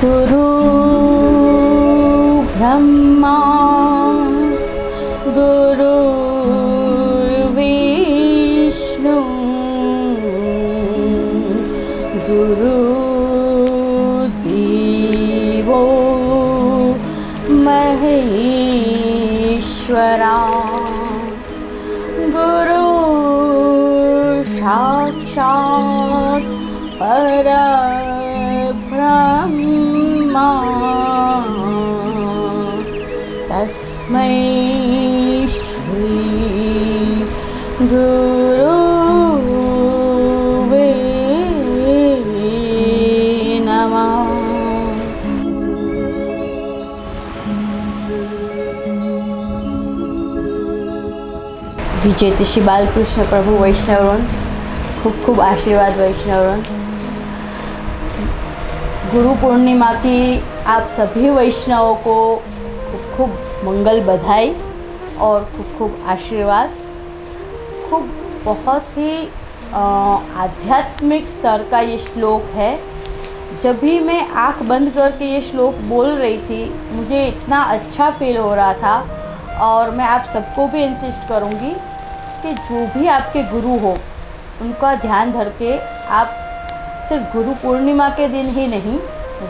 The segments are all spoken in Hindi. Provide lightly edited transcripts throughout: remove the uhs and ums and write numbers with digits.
गुरु ब्रह्मा गुरु विष्णु गुरु देवो महेश्वरा गुरु साक्षात् परब्रह्मा तस्मै श्री गुरुवे नमः। विजेते श्री बालकृष्ण प्रभु वैष्णवगण, खूब खूब आशीर्वाद वैष्णवगण। गुरु पूर्णिमा की आप सभी वैष्णवों को खूब खूब मंगल बधाई और खूब खूब आशीर्वाद। खूब बहुत ही आध्यात्मिक स्तर का ये श्लोक है। जब भी मैं आँख बंद करके ये श्लोक बोल रही थी मुझे इतना अच्छा फील हो रहा था। और मैं आप सबको भी इंसिस्ट करूँगी कि जो भी आपके गुरु हो उनका ध्यान धर के आप सिर्फ गुरु पूर्णिमा के दिन ही नहीं,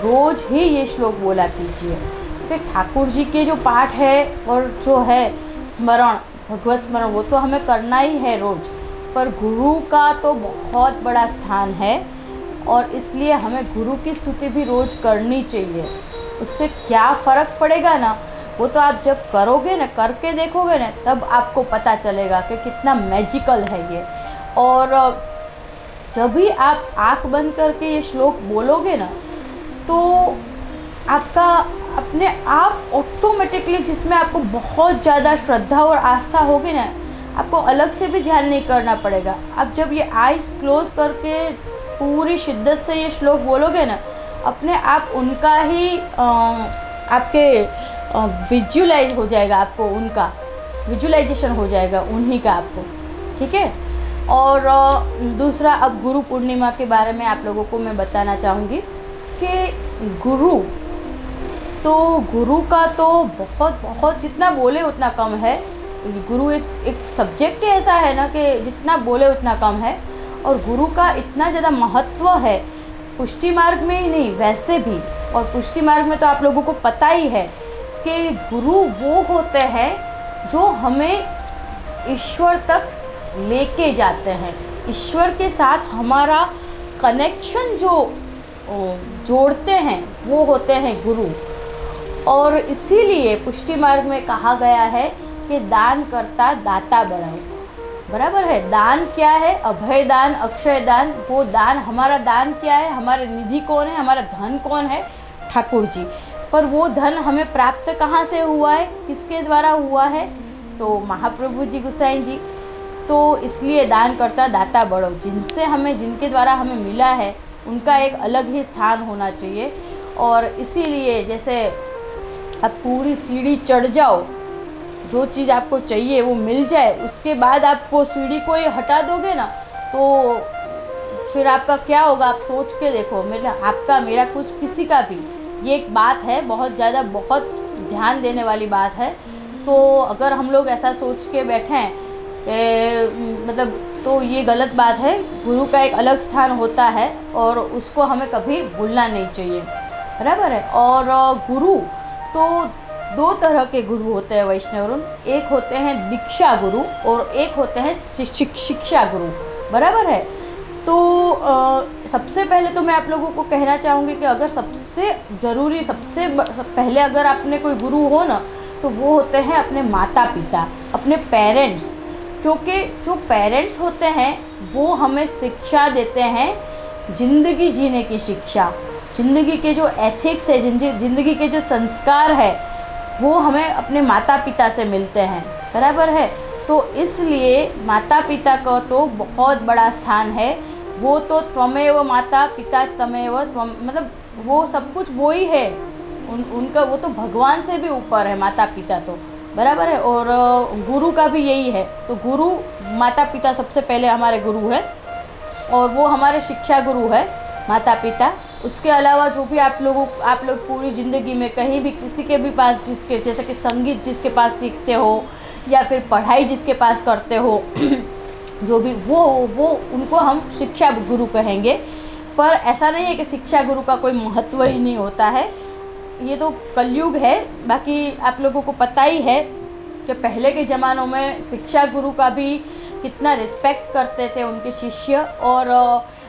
रोज़ ही ये श्लोक बोला कीजिए। क्योंकि ठाकुर जी के जो पाठ है और जो है स्मरण, भगवत स्मरण, वो तो हमें करना ही है रोज़, पर गुरु का तो बहुत बड़ा स्थान है और इसलिए हमें गुरु की स्तुति भी रोज़ करनी चाहिए। उससे क्या फ़र्क पड़ेगा ना, वो तो आप जब करोगे ना, करके देखोगे ना, तब आपको पता चलेगा कि कितना मैजिकल है ये। और जब भी आप आँख बंद करके ये श्लोक बोलोगे ना तो आपका अपने आप ऑटोमेटिकली, जिसमें आपको बहुत ज़्यादा श्रद्धा और आस्था होगी ना, आपको अलग से भी ध्यान नहीं करना पड़ेगा। आप जब ये आइज़ क्लोज करके पूरी शिद्दत से ये श्लोक बोलोगे ना, अपने आप उनका ही आपके विजुअलाइज हो जाएगा, आपको उनका विजुअलाइजेशन हो जाएगा उन्हीं का आपको, ठीक है। और दूसरा, अब गुरु पूर्णिमा के बारे में आप लोगों को मैं बताना चाहूँगी कि गुरु का तो बहुत जितना बोले उतना कम है। गुरु एक सब्जेक्ट ही ऐसा है ना कि जितना बोले उतना कम है। और गुरु का इतना ज़्यादा महत्व है, पुष्टि मार्ग में ही नहीं वैसे भी। और पुष्टि मार्ग में तो आप लोगों को पता ही है कि गुरु वो होते हैं जो हमें ईश्वर तक लेके जाते हैं। ईश्वर के साथ हमारा कनेक्शन जो जोड़ते हैं वो होते हैं गुरु। और इसीलिए पुष्टि मार्ग में कहा गया है कि दान करता दाता बढ़ाओ। बराबर है। दान क्या है? अभय दान, अक्षय दान। वो दान, हमारा दान क्या है? हमारे निधि कौन है? हमारा धन कौन है? ठाकुर जी। पर वो धन हमें प्राप्त कहाँ से हुआ है? किसके द्वारा हुआ है? तो महाप्रभु जी, गोसाई जी। तो इसलिए दान करता दाता बढ़ो। जिनके द्वारा हमें मिला है उनका एक अलग ही स्थान होना चाहिए। और इसीलिए जैसे आप पूरी सीढ़ी चढ़ जाओ, जो चीज़ आपको चाहिए वो मिल जाए, उसके बाद आप वो सीढ़ी को ही हटा दोगे ना, तो फिर आपका क्या होगा? आप सोच के देखो। मतलब आपका, मेरा, कुछ किसी का भी, ये एक बात है बहुत ध्यान देने वाली बात है। तो अगर हम लोग ऐसा सोच के बैठें तो ये गलत बात है। गुरु का एक अलग स्थान होता है और उसको हमें कभी भूलना नहीं चाहिए। बराबर है। और गुरु तो दो तरह के गुरु होते हैं वैष्णव। एक होते हैं दीक्षा गुरु और एक होते हैं शिक्षा गुरु। बराबर है। तो सबसे पहले तो मैं आप लोगों को कहना चाहूँगी कि अगर सबसे ज़रूरी, सबसे पहले अगर आपने कोई गुरु हो ना, तो वो होते हैं अपने माता पिता, अपने पेरेंट्स। क्योंकि जो पेरेंट्स होते हैं वो हमें शिक्षा देते हैं, ज़िंदगी जीने की शिक्षा, ज़िंदगी के जो एथिक्स है, ज़िंदगी के जो संस्कार है, वो हमें अपने माता पिता से मिलते हैं। बराबर है। तो इसलिए माता पिता का तो बहुत बड़ा स्थान है। वो तो त्वमेव माता पिता तमेव त्वम, मतलब वो सब कुछ वो ही है। उनका वो तो भगवान से भी ऊपर है माता पिता तो। बराबर है। और गुरु का भी यही है। तो गुरु, माता पिता सबसे पहले हमारे गुरु है और वो हमारे शिक्षा गुरु है, माता पिता। उसके अलावा जो भी आप लोग पूरी ज़िंदगी में कहीं भी किसी के भी पास, जिसके जैसे कि संगीत जिसके पास सीखते हो या फिर पढ़ाई जिसके पास करते हो जो भी वो उनको हम शिक्षा गुरु कहेंगे। पर ऐसा नहीं है कि शिक्षा गुरु का कोई महत्व ही नहीं होता है, ये तो कलयुग है। बाकी आप लोगों को पता ही है कि पहले के ज़मानों में शिक्षा गुरु का भी कितना रिस्पेक्ट करते थे उनके शिष्य, और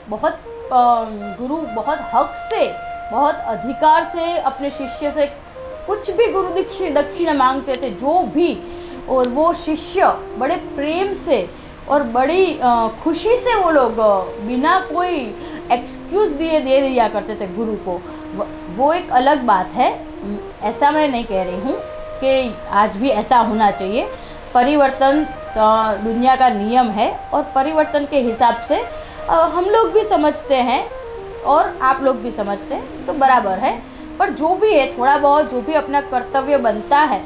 बहुत गुरु बहुत हक से, बहुत अधिकार से अपने शिष्य से कुछ भी गुरु दक्षिणा मांगते थे जो भी, और वो शिष्य बड़े प्रेम से और बड़ी खुशी से वो लोग बिना कोई एक्सक्यूज़ दिए दे दिया करते थे गुरु को। वो एक अलग बात है, ऐसा मैं नहीं कह रही हूँ कि आज भी ऐसा होना चाहिए। परिवर्तन दुनिया का नियम है और परिवर्तन के हिसाब से हम लोग भी समझते हैं और आप लोग भी समझते हैं तो बराबर है। पर जो भी है, थोड़ा बहुत जो भी अपना कर्तव्य बनता है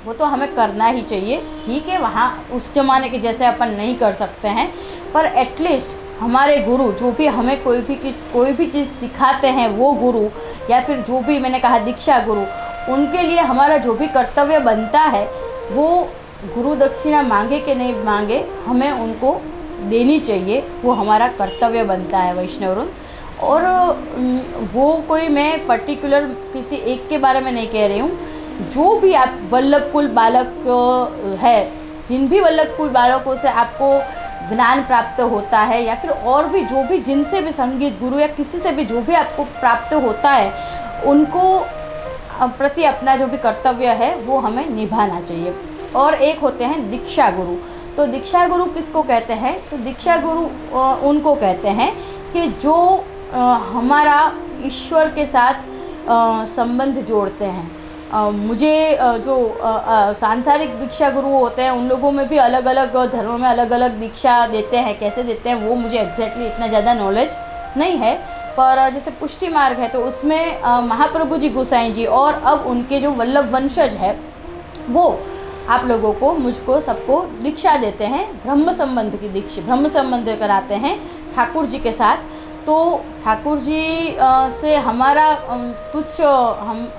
वो तो हमें करना ही चाहिए। ठीक है, वहाँ उस ज़माने के जैसे अपन नहीं कर सकते हैं, पर एटलीस्ट हमारे गुरु जो भी हमें कोई भी चीज़ सिखाते हैं, वो गुरु या फिर जो भी मैंने कहा दीक्षा गुरु, उनके लिए हमारा जो भी कर्तव्य बनता है वो गुरु दक्षिणा मांगे कि नहीं मांगे, हमें उनको देनी चाहिए, वो हमारा कर्तव्य बनता है वैष्णवरुन। और वो कोई मैं पर्टिकुलर किसी एक के बारे में नहीं कह रही हूँ, जो भी आप वल्लभ कुल बालक है, जिन भी वल्लभ कुल बालकों से आपको ज्ञान प्राप्त होता है या फिर और भी जो भी जिनसे भी संगीत गुरु या किसी से भी जो भी आपको प्राप्त होता है, उनको प्रति अपना जो भी कर्तव्य है वो हमें निभाना चाहिए। और एक होते हैं दीक्षा गुरु। तो दीक्षा गुरु किसको कहते हैं? तो दीक्षा गुरु उनको कहते हैं कि जो हमारा ईश्वर के साथ संबंध जोड़ते हैं। मुझे जो सांसारिक दीक्षा गुरु होते हैं उन लोगों में भी अलग अलग धर्मों में अलग अलग दीक्षा देते हैं, कैसे देते हैं वो मुझे एग्जैक्टली इतना ज़्यादा नॉलेज नहीं है। पर जैसे पुष्टि मार्ग है तो उसमें महाप्रभु जी गोसाई जी और अब उनके जो वल्लभ वंशज है वो आप लोगों को, मुझको, सबको दीक्षा देते हैं, ब्रह्म संबंध की दीक्षा, ब्रह्म संबंध कराते हैं ठाकुर जी के साथ। तो ठाकुर जी से हमारा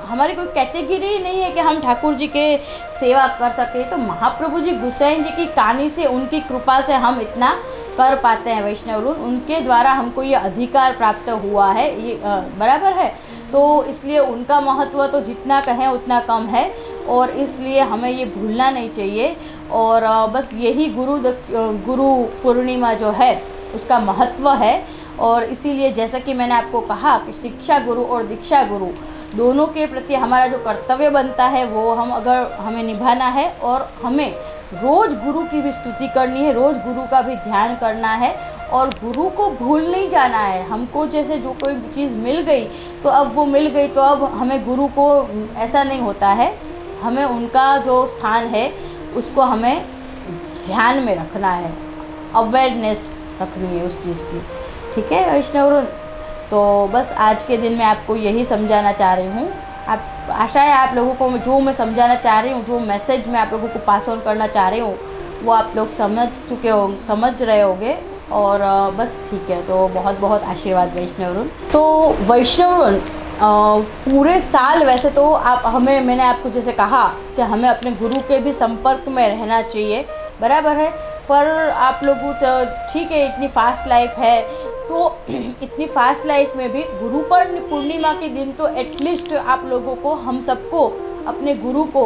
हमारी कोई कैटेगरी नहीं है कि हम ठाकुर जी के सेवा कर सके। तो महाप्रभु जी गोसाई जी की कहानी से, उनकी कृपा से हम इतना कर पाते हैं वैष्णवरुन, उनके द्वारा हमको ये अधिकार प्राप्त हुआ है, ये बराबर है। तो इसलिए उनका महत्व तो जितना कहें उतना कम है और इसलिए हमें ये भूलना नहीं चाहिए। और बस यही गुरु पूर्णिमा जो है उसका महत्व है। और इसीलिए जैसा कि मैंने आपको कहा कि शिक्षा गुरु और दीक्षा गुरु दोनों के प्रति हमारा जो कर्तव्य बनता है वो हमें निभाना है और हमें रोज़ गुरु की भी स्तुति करनी है, रोज़ गुरु का भी ध्यान करना है और गुरु को भूल नहीं जाना है। हमको जैसे जो कोई चीज़ मिल गई तो अब वो मिल गई तो अब हमें गुरु को, ऐसा नहीं होता है, हमें उनका जो स्थान है उसको हमें ध्यान में रखना है, अवेयरनेस रखनी है उस चीज़ की। ठीक है वैष्णवरुन, तो बस आज के दिन मैं आपको यही समझाना चाह रही हूँ। आशा है आप लोगों को जो मैं समझाना चाह रही हूँ, जो मैसेज मैं आप लोगों को पास ऑन करना चाह रही हूँ वो आप लोग समझ रहे होंगे। और बस ठीक है, तो बहुत बहुत आशीर्वाद वैष्णवरुन। तो वैष्णवरुन पूरे साल वैसे तो मैंने आपको जैसे कहा कि हमें अपने गुरु के भी संपर्क में रहना चाहिए, बराबर है। पर आप लोगों तो ठीक है, इतनी फास्ट लाइफ है तो इतनी फास्ट लाइफ में भी गुरु पूर्णिमा के दिन तो एटलीस्ट आप लोगों को, हम सबको अपने गुरु को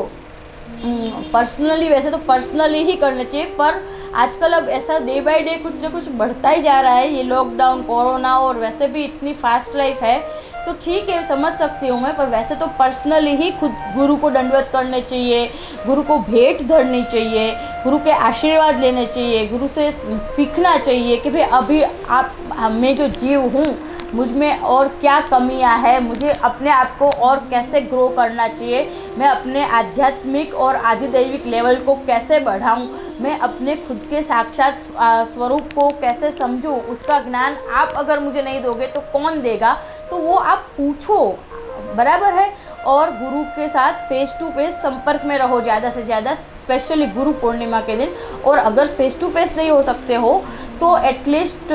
पर्सनली, वैसे तो पर्सनली ही करना चाहिए, पर आजकल अब ऐसा डे बाय डे कुछ ना कुछ बढ़ता ही जा रहा है, ये लॉकडाउन, कोरोना और वैसे भी इतनी फास्ट लाइफ है तो ठीक है समझ सकती हूँ मैं। पर वैसे तो पर्सनली ही खुद गुरु को दंडवत करने चाहिए, गुरु को भेंट धरनी चाहिए, गुरु के आशीर्वाद लेने चाहिए, गुरु से सीखना चाहिए कि भाई अभी मैं जो जीव हूँ मुझ में और क्या कमियां हैं, मुझे अपने आप को और कैसे ग्रो करना चाहिए, मैं अपने आध्यात्मिक और आधिदैविक लेवल को कैसे बढ़ाऊं, मैं अपने खुद के साक्षात स्वरूप को कैसे समझूं, उसका ज्ञान आप अगर मुझे नहीं दोगे तो कौन देगा। तो वो आप पूछो, बराबर है। और गुरु के साथ फेस टू फेस संपर्क में रहो ज़्यादा से ज़्यादा, स्पेशली गुरु पूर्णिमा के दिन। और अगर फेस टू फेस नहीं हो सकते हो तो एटलीस्ट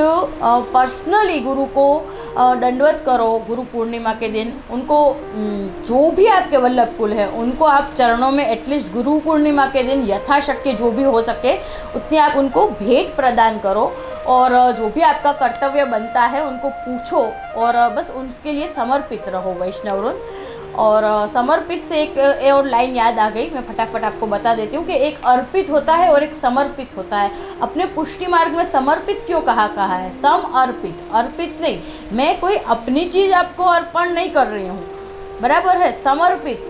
पर्सनली गुरु को दंडवत करो गुरु पूर्णिमा के दिन। उनको जो भी आपके वल्लभ कुल है उनको आप चरणों में एटलीस्ट गुरु पूर्णिमा के दिन यथाशक्ति जो भी हो सके उतनी आप उनको भेंट प्रदान करो, और जो भी आपका कर्तव्य बनता है उनको पूछो, और बस उनके लिए समर्पित रहो वैष्णव वृंद। और समर्पित से एक और लाइन याद आ गई, मैं फटाफट आपको बता देती हूँ कि एक अर्पित होता है और एक समर्पित होता है। अपने पुष्टि मार्ग में समर्पित क्यों कहा है, सम अर्पित, अर्पित नहीं, मैं कोई अपनी चीज़ आपको अर्पण नहीं कर रही हूँ, बराबर है। समर्पित,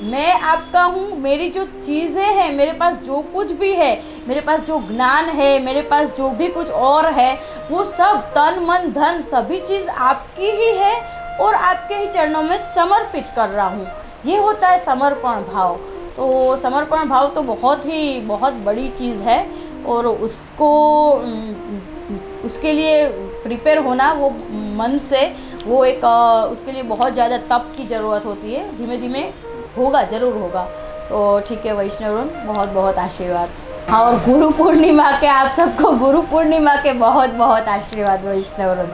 मैं आपका हूँ, मेरी जो चीज़ें हैं, मेरे पास जो कुछ भी है, मेरे पास जो ज्ञान है, मेरे पास जो भी कुछ और है, वो सब तन मन धन सभी चीज़ आपकी ही है और आपके ही चरणों में समर्पित कर रहा हूँ। ये होता है समर्पण भाव। तो समर्पण भाव तो बहुत बड़ी चीज़ है, और उसके लिए प्रिपेयर होना वो मन से, वो एक उसके लिए बहुत ज़्यादा तप की ज़रूरत होती है। धीमे धीमे होगा, ज़रूर होगा। तो ठीक है वैष्णव, बहुत बहुत आशीर्वाद। और गुरु पूर्णिमा के आप सबको गुरु पूर्णिमा के बहुत बहुत आशीर्वाद वैष्णव।